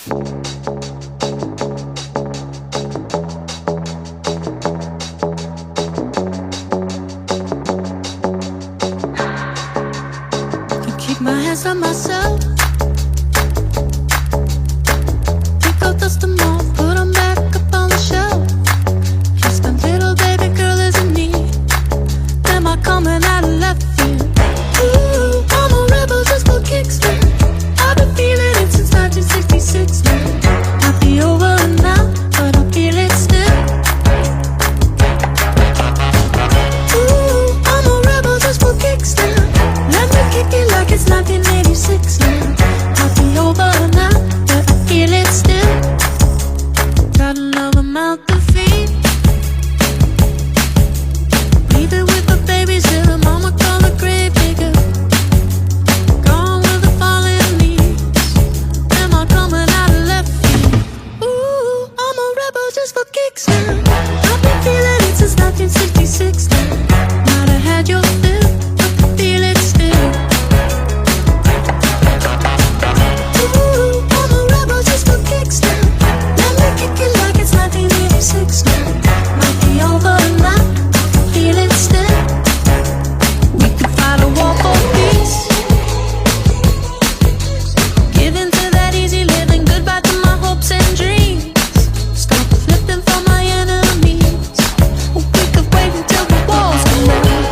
Keep my hands on myself. Pick out dust them off, put them back up on the shelf. Guess my little baby girl is in need. Am I coming out of left field? Ooh, I'm a rebel just for kicks, man. I've been feeling it since 1966, man. Might be over now, but I feel it still. Ooh, I'm a rebel just for kicks, man. Let me kick it like it's 1986 now. Might be over now, but I feel it still. Got another mouth to feed. Leaving with the babies till the mama call the grave digger. Gone with the fallen leaves. Am I coming out of left field? Ooh, I'm a rebel just for kicks now. I've been feeling it since 1966 now. Might have had your fill, but I feel it still. Ooh, I'm a rebel just for kicks now. Let me kick it like it's 1986 now. Might be over now, I feel it still. We could fight a war for peace. Give in to that easy living, goodbye to my hopes and dreams. Stop flipping for my enemies. We could wait until the walls come down.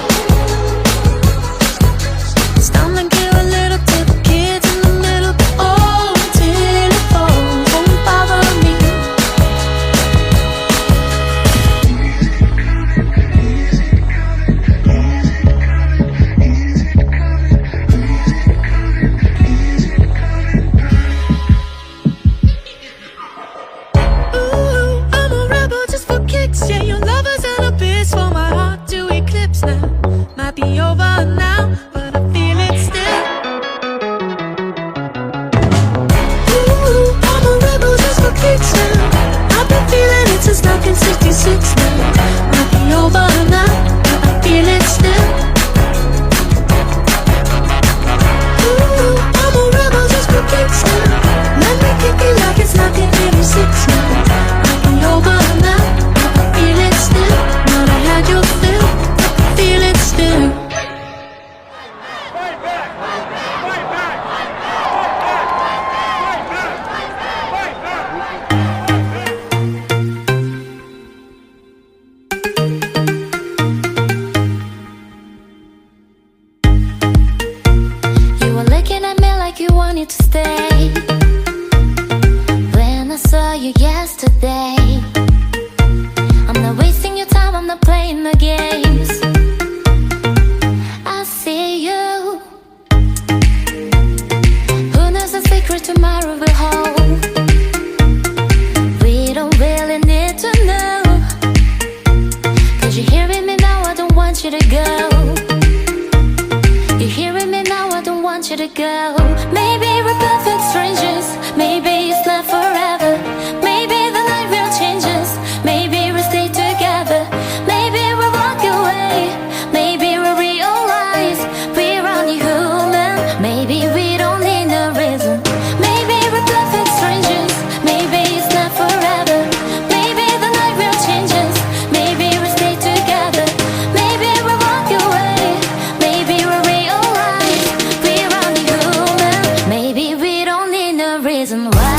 It's time to give a little to the kids in the middle. Oh, till it falls, won't bother me. Ooh, I'm a rebel just for kicks. Yeah, your lovers and a bitch for my heart to eclipse now. Might be over now, but I feel it still. Ooh, I'm a rebel just for kicks now. I've been feeling it since 1966 now. Might be over now, but I feel it still. Ooh, I'm a rebel just for kicks now. Let me kick it like it's 1986 now. Might be over now, but I feel it still. Might have had your fill, but I feel it still. Fight back! Fight back! Fight back! Fight back! You were looking at me like you wanted to stay. When I saw you yesterday, I'm not wasting your time, I'm not playing the games. I see you. Who knows the secret tomorrow will hold? We don't really need to know. Cause you're hearing me now, I don't want you to go. You're hearing me now, I don't want you to go. Maybe we're perfect strangers. Maybe it's not forever. Maybe the night will change us. Maybe we'll stay together. Maybe we'll walk away. Maybe we'll realize we're only human. Maybe we don't need no reason. Maybe we're perfect strangers. Maybe it's not forever. Maybe the night will change us. Maybe we'll stay together. Maybe we'll walk away. Maybe we'll realize we're only human. Maybe we don't need no reason why.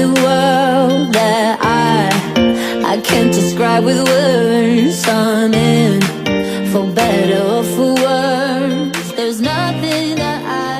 new world that I can't describe with words. I'm in, for better or for worse. There's nothing that I